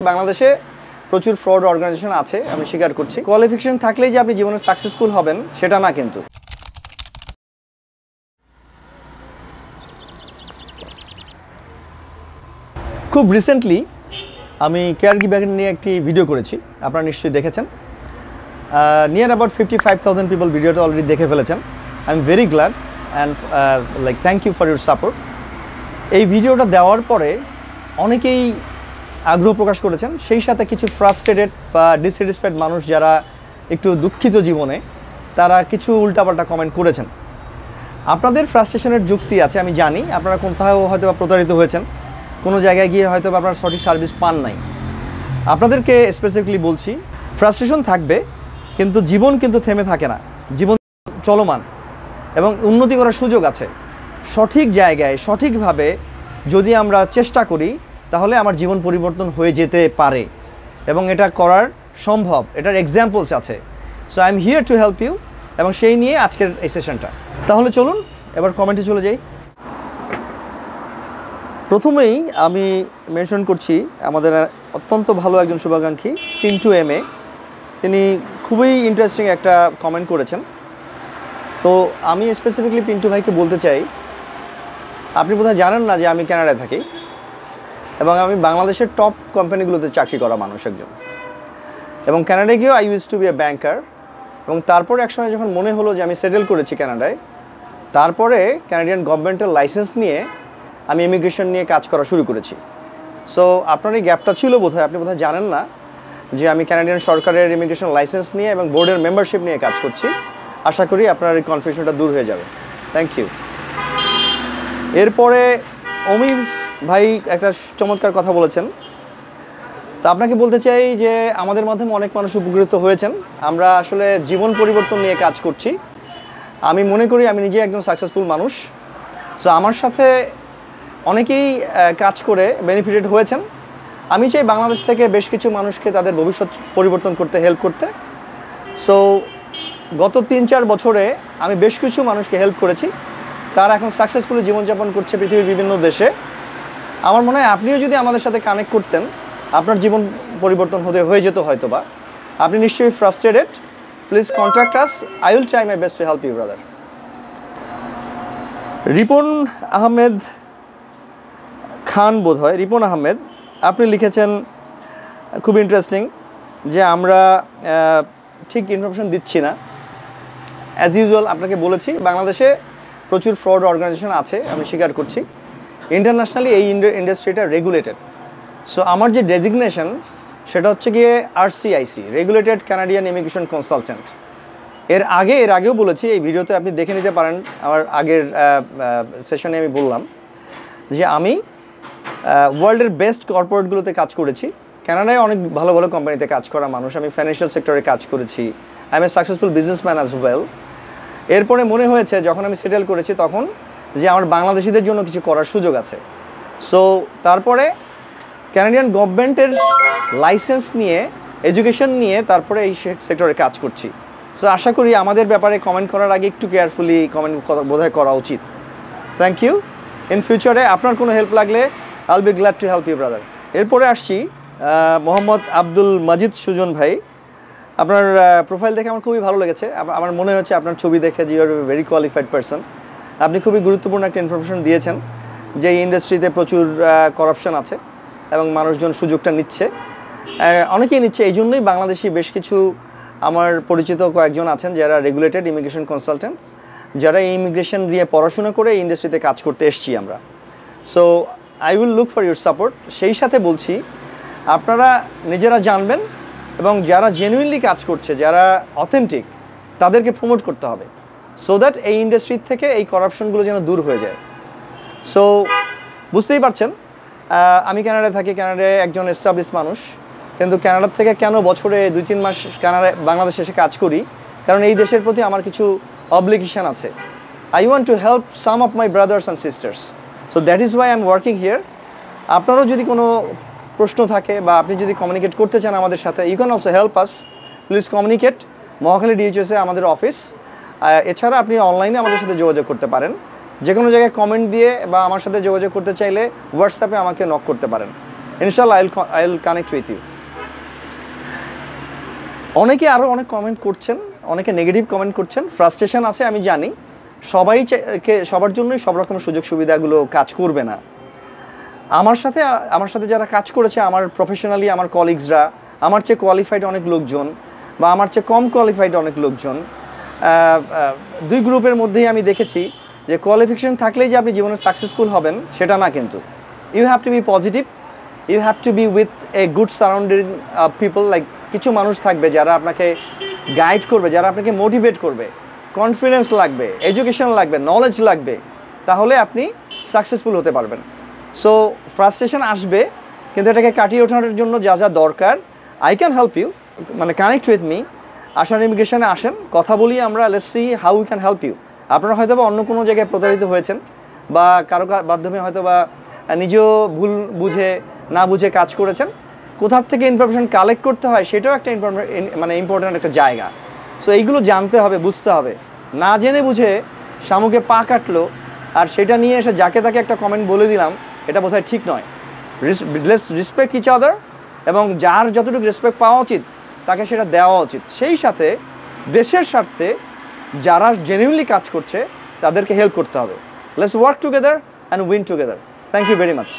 বাংলাদেশে প্রচুর fraud organisation আছে, আমি স্বীকার করছি। কোয়ালিফিকেশন থাকলেই যে আপনি জীবনে সাকসেসফুল হবেন সেটা না। কিন্তু খুব রিসেন্টলি আমি কেয়ার গিভার নিয়ে একটি ভিডিও করেছি, আপনারা নিশ্চয়ই দেখেছেন। নিয়ার অ্যাবাউট 55,000 পিপল ভিডিওটা অলরেডি দেখে ফেলেছেন। I am very glad and thank you for your support. এই ভিডিওটা দেওয়ার পরে অনেকেই আগ্রহ প্রকাশ করেছেন, সেই সাথে কিছু ফ্রাস্ট্রেটেড বা ডিসস্যাটিসফাইড মানুষ যারা একটু দুঃখিত জীবনে, তারা কিছু উল্টাপাল্টা কমেন্ট করেছেন। আপনাদের ফ্রাস্ট্রেশনের যুক্তি আছে, আমি জানি। আপনারা কোথাও হয়তো বা প্রতারিত হয়েছেন, কোনো জায়গায় গিয়ে হয়তো আপনারা সঠিক সার্ভিস পান নাই। আপনাদেরকে স্পেসিফিকলি বলছি, ফ্রাস্ট্রেশন থাকবে, কিন্তু জীবন কিন্তু থেমে থাকে না। জীবন চলমান এবং উন্নতি করার সুযোগ আছে। সঠিক জায়গায় সঠিকভাবে যদি আমরা চেষ্টা করি, তাহলে আমার জীবন পরিবর্তন হয়ে যেতে পারে এবং এটা করার সম্ভব। এটার এক্সাম্পলস আছে। So I am here to help you, এবং সেই নিয়ে আজকের এই সেশনটা। তাহলে চলুন এবার কমেন্টে চলে যাই। প্রথমেই আমি মেনশন করছি আমাদের অত্যন্ত ভালো একজন শুভাকাঙ্ক্ষী পিন্টু MA। তিনি খুবই ইন্টারেস্টিং একটা কমেন্ট করেছেন। তো আমি স্পেসিফিকলি পিন্টু ভাইকে বলতে চাই, আপনি বোধহয় জানেন না যে আমি কানাডায় থাকি এবং আমি বাংলাদেশের টপ কোম্পানিগুলোতে চাকরি করা মানুষ একজন। এবং কানাডায় গিয়েও I use to B A ব্যাংকার। এবং তারপরে একসময় যখন মনে হলো যে আমি সেটেল করেছি কানাডায়, তারপরে কানাডিয়ান গভর্নমেন্টের লাইসেন্স নিয়ে আমি ইমিগ্রেশন নিয়ে কাজ করা শুরু করেছি। সো আপনার এই গ্যাপটা ছিল বোধহয়, আপনি বোধহয় জানেন না যে আমি কানাডিয়ান সরকারের ইমিগ্রেশন লাইসেন্স নিয়ে এবং বোর্ডের মেম্বারশিপ নিয়ে কাজ করছি। আশা করি আপনার এই কনফিউশনটা দূর হয়ে যাবে। Thank you. এরপরে অমি ভাই একটা চমৎকার কথা বলেছেন। তো আপনাকে বলতে চাই যে আমাদের মাধ্যমে অনেক মানুষ উপকৃত হয়েছেন। আমরা আসলে জীবন পরিবর্তন নিয়ে কাজ করছি। আমি মনে করি আমি নিজে একজন সাকসেসফুল মানুষ। সো আমার সাথে অনেকেই কাজ করে বেনিফিটেড হয়েছেন। আমি চাই বাংলাদেশ থেকে বেশ কিছু মানুষকে তাদের ভবিষ্যৎ পরিবর্তন করতে হেল্প করতে। সো গত 3-4 বছরে আমি বেশ কিছু মানুষকে হেল্প করেছি, তারা এখন সাকসেসফুলি জীবনযাপন করছে পৃথিবীর বিভিন্ন দেশে। আমার মনে হয় আপনিও যদি আমাদের সাথে কানেক্ট করতেন, আপনার জীবন পরিবর্তন হয়ে যেত হয়তো বা। আপনি নিশ্চয়ই frustrated, please contact us, I will try my best to help you brother. Ripon Ahmed Khan, বোধ হয় রিপন আহমেদ, আপনি লিখেছেন খুব ইন্টারেস্টিং যে আমরা ঠিক ইনফরমেশন দিচ্ছি না। অ্যাজ ইউজুয়াল আপনাকে বলেছি, বাংলাদেশে প্রচুর ফ্রড অর্গানাইজেশন আছে, আমি স্বীকার করছি। ইন্টারন্যাশনালি এই ইন্ডাস্ট্রিটা রেগুলেটেড। সো আমার যে ডেজিগনেশন সেটা হচ্ছে গিয়ে RCIC, regulated Canadian immigration consultant. এর আগেও বলেছি, এই ভিডিওতে আপনি দেখে নিতে পারেন। আমার আগের সেশনে আমি বললাম যে আমি ওয়ার্ল্ডের বেস্ট কর্পোরেটগুলোতে কাজ করেছি। কানাডায় অনেক ভালো ভালো কোম্পানিতে কাজ করা মানুষ। আমি ফাইন্যান্সিয়াল সেক্টরে কাজ করেছি। I M a successful businessman as well. এরপরে মনে হয়েছে যখন আমি সেটেল করেছি তখন যে আমার বাংলাদেশিদের জন্য কিছু করার সুযোগ আছে। সো তারপরে কানাডিয়ান গভর্নমেন্টের লাইসেন্স নিয়ে, এডুকেশন নিয়ে তারপরে এই সেক্টরে কাজ করছি। সো আশা করি আমাদের ব্যাপারে কমেন্ট করার আগে একটু কেয়ারফুলি কমেন্ট বোধহয় করা উচিত। Thank you. ইন ফিউচারে আপনার কোনো হেল্প লাগলে I will be glad to help you brother. এরপরে আসছি মোহাম্মদ আব্দুল মাজিদ সুজন ভাই। আপনার প্রোফাইল দেখে আমার খুবই ভালো লেগেছে। আমার মনে হচ্ছে আপনার ছবি দেখে যে you are very qualified person. আপনি খুবই গুরুত্বপূর্ণ একটা ইনফরমেশন দিয়েছেন যে এই ইন্ডাস্ট্রিতে প্রচুর করাপশন আছে এবং মানুষজন সুযোগটা নিচ্ছে, অনেকেই নিচ্ছে। এই জন্যই বাংলাদেশি বেশ কিছু আমার পরিচিত কয়েকজন আছেন যারা রেগুলেটেড ইমিগ্রেশন কনসালটেন্টস, যারা এই ইমিগ্রেশন নিয়ে পড়াশোনা করে এই ইন্ডাস্ট্রিতে কাজ করতে এসছি আমরা। So I will look for your support. সেই সাথে বলছি, আপনারা নিজেরা জানবেন এবং যারা জেনুইনলি কাজ করছে, যারা অথেন্টিক, তাদেরকে প্রমোট করতে হবে, সো দ্যাট এই ইন্ডাস্ট্রির থেকে এই করাপশনগুলো যেন দূর হয়ে যায়। সো বুঝতেই পারছেন আমি কানাডায় থাকি, কানাডায় একজন এস্টাবলিশ মানুষ, কিন্তু কানাডার থেকে কেন বছরে 2-3 মাস বাংলাদেশে এসে কাজ করি, কারণ এই দেশের প্রতি আমার কিছু অবলিগেশন আছে। I want to help some of my brothers and sisters, so that is Y I am working here. আপনারও যদি কোনো প্রশ্ন থাকে বা আপনি যদি কমিউনিকেট করতে চান আমাদের সাথে, you can also help us, please communicate. Mohakhali DHS এ আমাদের অফিস। এছাড়া আপনি অনলাইনে আমাদের সাথে যোগাযোগ করতে পারেন, যে কোনো জায়গায় কমেন্ট দিয়ে, বা আমার সাথে যোগাযোগ করতে চাইলে হোয়াটসঅ্যাপে আমাকে নক করতে পারেন। ইনশাআল্লাহ I will connect with you. অনেকে আরও অনেক কমেন্ট করছেন, অনেকে নেগেটিভ কমেন্ট করছেন, ফ্রাস্ট্রেশন আছে আমি জানি। সবার জন্যই সব রকম সুযোগ সুবিধাগুলো কাজ করবে না। আমার সাথে যারা কাজ করেছে, আমার প্রফেশনালি আমার কলিগসরা, আমার চেয়ে কোয়ালিফাইড অনেক লোকজন বা আমার চেয়ে কম কোয়ালিফাইড অনেক লোকজন, দুই গ্রুপের মধ্যেই আমি দেখেছি যে কোয়ালিফিকেশন থাকলেই যে আপনি জীবনে সাকসেসফুল হবেন সেটা না। কিন্তু you have to be positive, you have to be with a good surrounding people. Like কিছু মানুষ থাকবে যারা আপনাকে গাইড করবে, যারা আপনাকে মোটিভেট করবে, কনফিডেন্স লাগবে, এডুকেশন লাগবে, নলেজ লাগবে, তাহলে আপনি সাকসেসফুল হতে পারবেন। সো ফ্রাস্ট্রেশন আসবে, কিন্তু এটাকে কাটিয়ে ওঠানোর জন্য যা যা দরকার, আই ক্যান হেল্প ইউ, মানে কানেক্ট উইথ মি, আসান ইমিগ্রেশনে আসেন, কথা বলি আমরা, let's see how we can help you. আপনারা হয়তো বা অন্য কোনো জায়গায় প্রতারিত হয়েছেন বা কারো মাধ্যমে হয়তো বা নিজেও ভুল বুঝে না বুঝে কাজ করেছেন। কোথার থেকে ইনফরমেশন কালেক্ট করতে হয় সেটাও একটা ইম্পর্ট্যান্ট একটা জায়গা। সো এইগুলো জানতে হবে, বুঝতে হবে। না জেনে বুঝে শামুকে পা কাটলো আর সেটা নিয়ে এসে যাকে তাকে একটা কমেন্ট বলে দিলাম, এটা বোধহয় ঠিক নয়। রেসপেক্ট ইচ আদার, এবং যার যতটুকু রেসপেক্ট পাওয়া উচিত তাকে সেটা দেওয়া উচিত। সেই সাথে দেশের স্বার্থে যারা জেনুইনলি কাজ করছে তাদেরকে হেল্প করতে হবে। Let's work together and win together. Thank you very much.